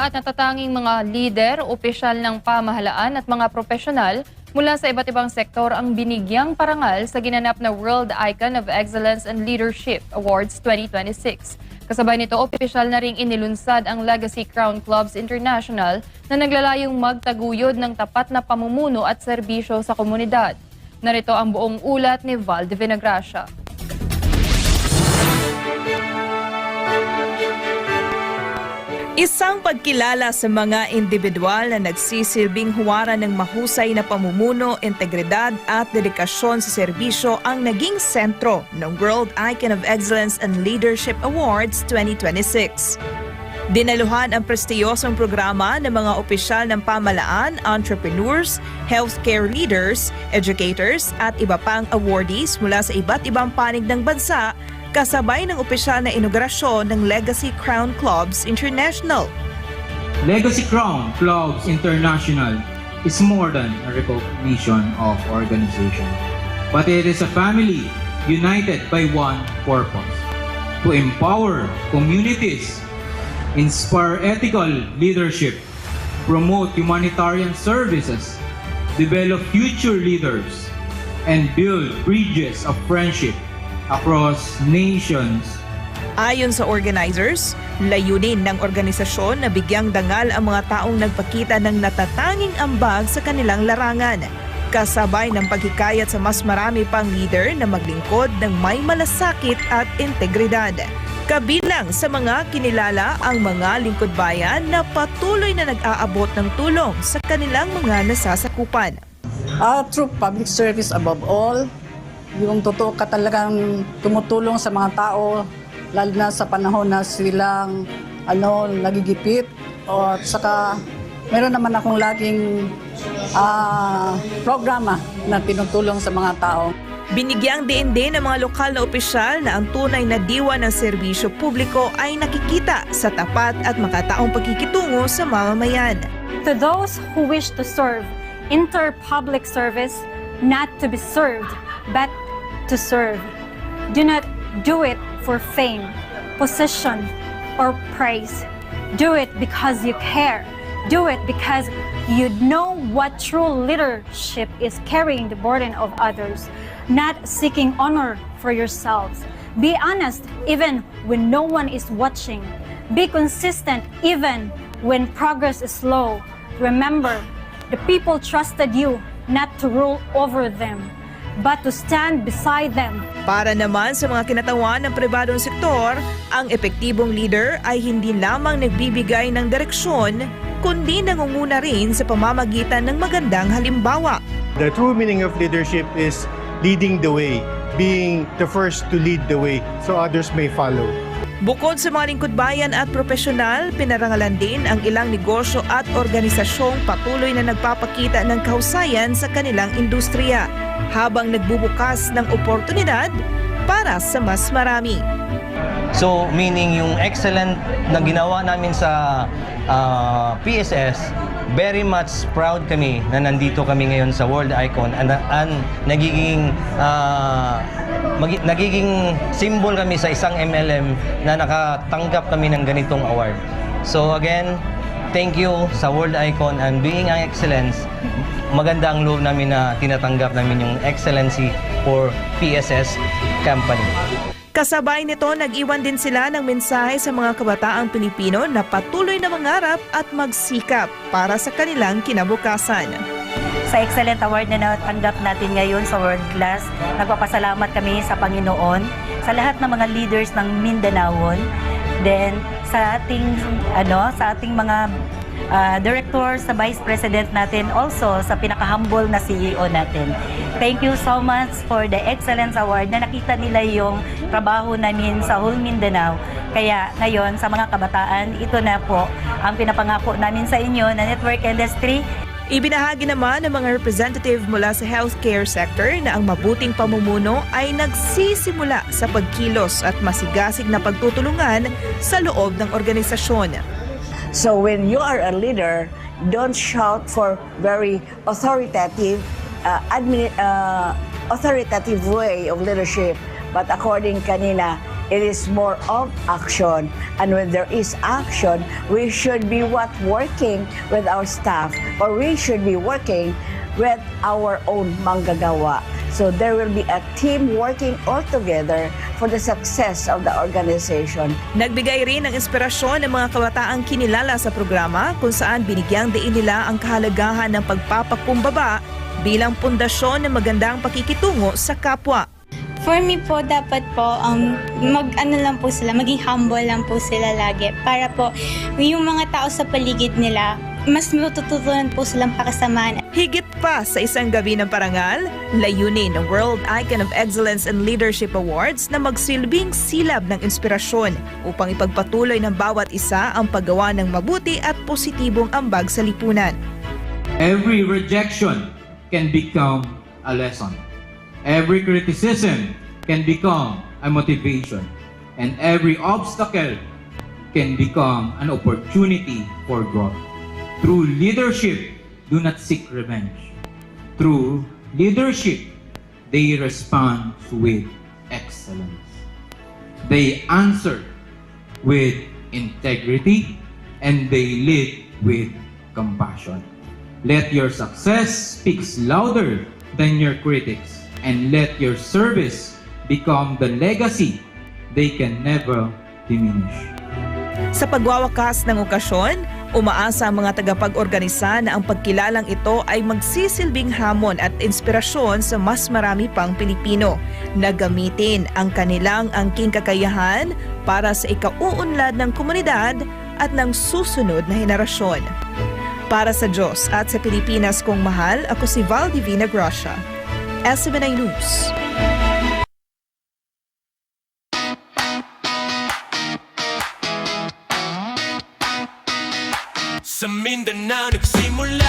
at natatanging mga lider, opisyal ng pamahalaan at mga profesional mula sa iba't ibang sektor ang binigyang parangal sa ginanap na World Icon of Excellence and Leadership Awards 2026. Kasabay nito, opisyal na ring inilunsad ang Legacy Crown Clubs International na naglalayong magtaguyod ng tapat na pamumuno at serbisyo sa komunidad. Narito ang buong ulat ni Val de Vinagracia. Isang pagkilala sa mga individual na nagsisilbing huwaran ng mahusay na pamumuno, integridad at dedikasyon sa serbisyo ang naging sentro ng World Icon of Excellence and Leadership Awards 2026. Dinaluhan ang prestiyosong programa ng mga opisyal ng pamahalaan, entrepreneurs, healthcare leaders, educators at iba pang awardees mula sa iba't ibang panig ng bansa kasabay ng opisyal na inaugurasyon ng Legacy Crown Clubs International. Legacy Crown Clubs International is more than a recognition of organization, but it is a family united by one purpose: to empower communities, inspire ethical leadership, promote humanitarian services, develop future leaders, and build bridges of friendship across nations. Ayon sa organizers, layunin ng organisasyon na bigyang dangal ang mga taong nagpakita ng natatanging ambag sa kanilang larangan, kasabay ng paghikayat sa mas marami pang leader na maglingkod ng may malasakit at integridad. Kabilang sa mga kinilala ang mga lingkod bayan na patuloy na nag-aabot ng tulong sa kanilang mga nasasakupan. Through public service above all, yung totoo ka talagang tumutulong sa mga tao, lalo na sa panahon na silang nagigipit. At saka meron naman akong laging programa na tinutulong sa mga tao. Binigyang diin din ng mga lokal na opisyal na ang tunay na diwa ng serbisyo publiko ay nakikita sa tapat at makataong pagkikitungo sa mamamayan. To those who wish to serve, enter public service not to be served, but to serve. Do not do it for fame, position, or praise. Do it because you care. Do it because you know what true leadership is: carrying the burden of others, not seeking honor for yourselves. Be honest even when no one is watching. Be consistent even when progress is slow. Remember, the people trusted you not to rule over them, but to stand beside them. Para naman sa mga kinatawan ng pribadong sektor, ang epektibong leader ay hindi lamang nagbibigay ng direksyon, kundi nangunguna rin sa pamamagitan ng magandang halimbawa. The true meaning of leadership is leading the way, being the first to lead the way so others may follow. Bukod sa mga lingkod bayan at profesional, pinarangalan din ang ilang negosyo at organisasyong patuloy na nagpapakita ng kahusayan sa kanilang industriya, habang nagbubukas ng oportunidad para sa mas marami. So meaning yung excellent na ginawa namin sa PSS, very much proud kami na nandito kami ngayon sa World Icon and nagiging symbol kami sa isang MLM na nakatanggap kami ng ganitong award. So again, thank you sa World Icon and being ang excellence. Maganda ang loob namin na tinatanggap namin yung excellency for PSS company. Kasabay nito, nag-iwan din sila ng mensahe sa mga kabataang Pilipino na patuloy na mangarap at magsikap para sa kanilang kinabukasan. Sa Excellent Award na natanggap natin ngayon sa World Class, nagpapasalamat kami sa Panginoon, sa lahat ng mga leaders ng Mindanaon, then sa ating mga directors, sa Vice President natin, also sa pinaka-humble na CEO natin. Thank you so much for the Excellence Award na nakita nila yung trabaho namin sa whole Mindanao. Kaya ngayon sa mga kabataan, ito na po ang pinapangako namin sa inyo na network industry. Ibinahagi naman ng mga representative mula sa healthcare sector na ang mabuting pamumuno ay nagsisimula sa pagkilos at masigasig na pagtutulungan sa loob ng organisasyon. So when you are a leader, don't shout for very authoritative way of leadership, but according kanina, It is more of action. And when there is action, we should be working with our staff, or we should be working with our own manggagawa. So there will be a team working all together for the success of the organization. Nagbigay rin ng inspirasyon ng mga kabataang kinilala sa programa kung saan binigyang diin nila ang kahalagahan ng pagpapakumbaba bilang pundasyon ng magandang pakikitungo sa kapwa. For me po, dapat po, lang po sila, maging humble lang po sila lagi para po yung mga tao sa paligid nila, mas matututunan po silang pakasamahan. Higit pa sa isang gabi ng parangal, layunin ng World Icon of Excellence and Leadership Awards na magsilbing silab ng inspirasyon upang ipagpatuloy ng bawat isa ang paggawa ng mabuti at positibong ambag sa lipunan. Every rejection can become a lesson. Every criticism can become a motivation. And every obstacle can become an opportunity for growth. Through leadership, do not seek revenge. Through leadership, they respond with excellence. They answer with integrity, and they lead with compassion. Let your success speak louder than your critics, and let your service become the legacy they can never diminish. Sa pagwawakas ng okasyon, umaasa ang mga tagapag-organisa na ang pagkilalang ito ay magsisilbing hamon at inspirasyon sa mas marami pang Pilipino na gamitin ang kanilang angking kakayahan para sa ikauunlad ng komunidad at ng susunod na henerasyon. Para sa Diyos at sa Pilipinas kong mahal, ako si Val Divina Gracia, SMNI News. Sa Mindanao nagsimula